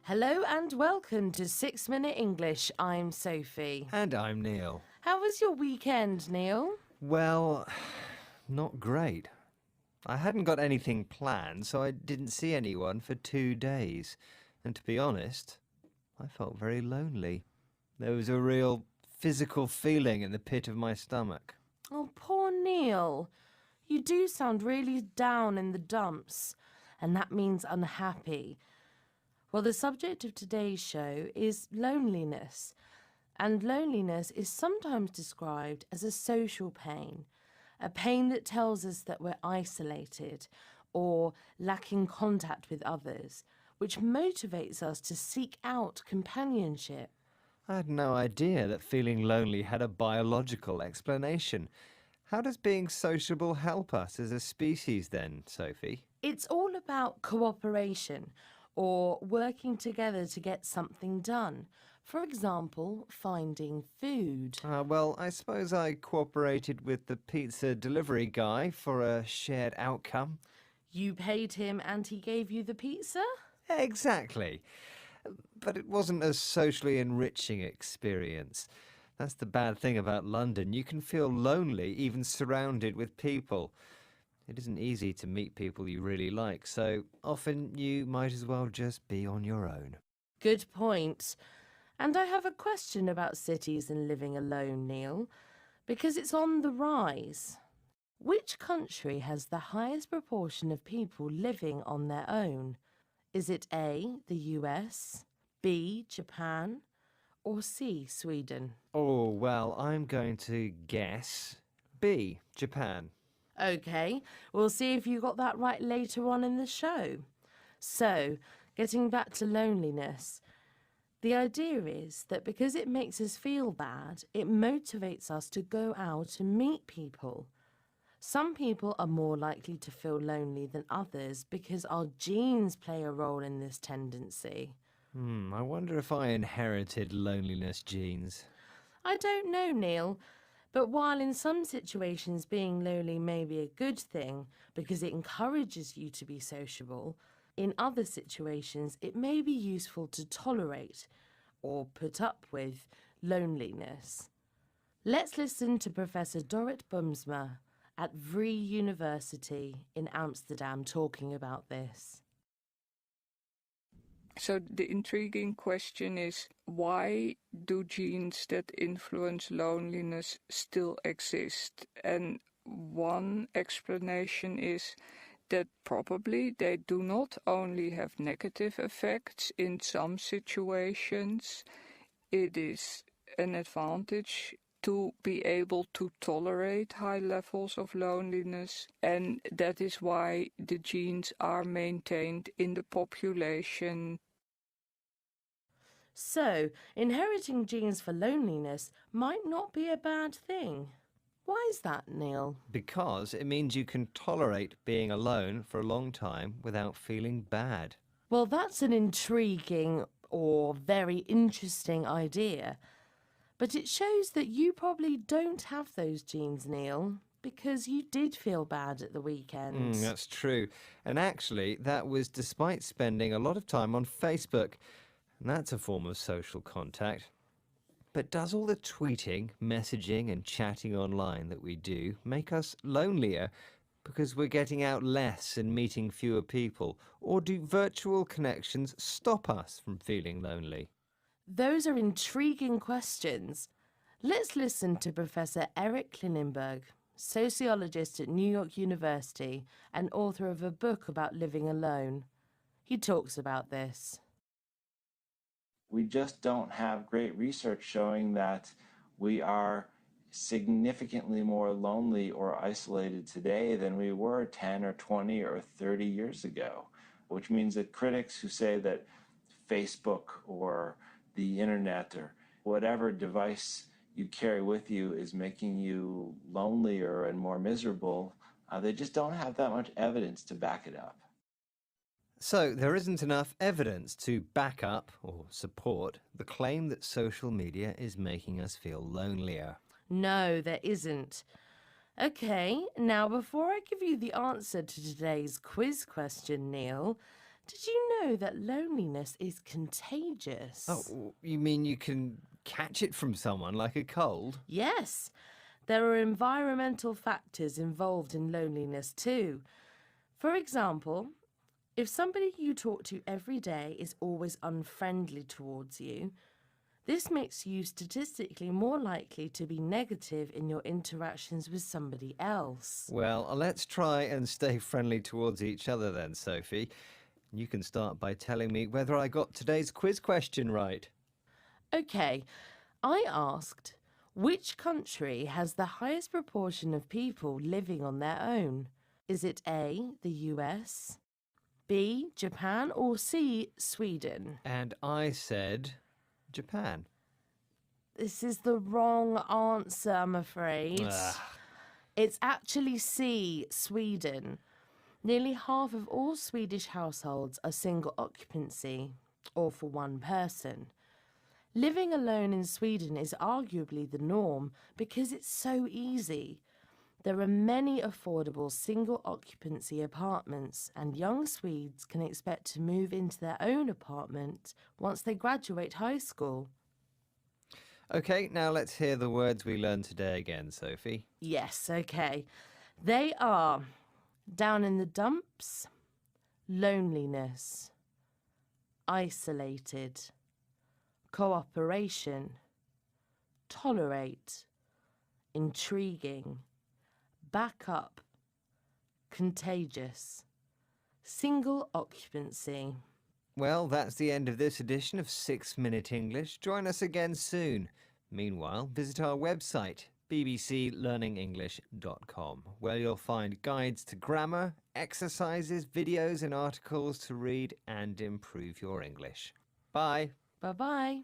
Hello and welcome to 6 Minute English. I'm Sophie. And I'm Neil. How was your weekend, Neil? Well, not great. I hadn't got anything planned, so I didn't see anyone for 2 days. And to be honest, I felt very lonely. There was a real physical feeling in the pit of my stomach. Oh, poor Neil. You do sound really down in the dumps, and that means unhappy. Well, the subject of today's show is loneliness, and loneliness is sometimes described as a social pain, a pain that tells us that we're isolated or lacking contact with others, which motivates us to seek out companionship. I had no idea that feeling lonely had a biological explanation. How does being sociable help us as a species then, Sophie? It's all about cooperation or working together to get something done. For example, finding food. Well, I suppose I cooperated with the pizza delivery guy for a shared outcome. You paid him and he gave you the pizza? Exactly. But it wasn't a socially enriching experience. That's the bad thing about London. You can feel lonely even surrounded with people. It isn't easy to meet people you really like, so often you might as well just be on your own. Good point. And I have a question about cities and living alone, Neil, because it's on the rise. Which country has the highest proportion of people living on their own? Is it A, the US, B, Japan, or C, Sweden? Oh, well, I'm going to guess B, Japan. OK, we'll see if you got that right later on in the show. So, getting back to loneliness, the idea is that because it makes us feel bad, it motivates us to go out and meet people. Some people are more likely to feel lonely than others because our genes play a role in this tendency. I wonder if I inherited loneliness genes. I don't know, Neil, but while in some situations being lonely may be a good thing because it encourages you to be sociable, in other situations it may be useful to tolerate or put up with loneliness. Let's listen to Professor Dorrit Boomsma at Vrije University in Amsterdam talking about this. So the intriguing question is, why do genes that influence loneliness still exist? And one explanation is that probably they do not only have negative effects in some situations. It is an advantage to be able to tolerate high levels of loneliness, and that is why the genes are maintained in the population. So, inheriting genes for loneliness might not be a bad thing. Why is that, Neil? Because it means you can tolerate being alone for a long time without feeling bad. Well, that's an intriguing or very interesting idea. But it shows that you probably don't have those genes, Neil, because you did feel bad at the weekend. That's true. And actually, that was despite spending a lot of time on Facebook. And that's a form of social contact. But does all the tweeting, messaging and chatting online that we do make us lonelier because we're getting out less and meeting fewer people? Or do virtual connections stop us from feeling lonely? Those are intriguing questions. Let's listen to Professor Eric Klinenberg, sociologist at New York University and author of a book about living alone. He talks about this. We just don't have great research showing that we are significantly more lonely or isolated today than we were 10 or 20 or 30 years ago, which means that critics who say that Facebook or the internet or whatever device you carry with you is making you lonelier and more miserable, they just don't have that much evidence to back it up. So there isn't enough evidence to back up or support the claim that social media is making us feel lonelier. No, there isn't. Okay, now before I give you the answer to today's quiz question, Neil, Did you know that loneliness is contagious? Oh, you mean you can catch it from someone like a cold? Yes, there are environmental factors involved in loneliness too. For example, if somebody you talk to every day is always unfriendly towards you, this makes you statistically more likely to be negative in your interactions with somebody else. Well, let's try and stay friendly towards each other then, Sophie. You can start by telling me whether I got today's quiz question right. Okay, I asked, which country has the highest proportion of people living on their own? Is it A, the US, B, Japan, or C, Sweden? And I said Japan. This is the wrong answer, I'm afraid. Ugh. It's actually C, Sweden. Nearly half of all Swedish households are single occupancy, or for one person. Living alone in Sweden is arguably the norm because it's so easy. There are many affordable single occupancy apartments, and young Swedes can expect to move into their own apartment once they graduate high school. Okay, now let's hear the words we learned today again, Sophie. Yes, okay. They are down in the dumps, loneliness, isolated, cooperation, tolerate, intriguing, back up, contagious, single occupancy. Well, that's the end of this edition of 6 Minute English. Join us again soon. Meanwhile, visit our website, bbclearningenglish.com, where you'll find guides to grammar, exercises, videos and articles to read and improve your English. Bye. Bye-bye.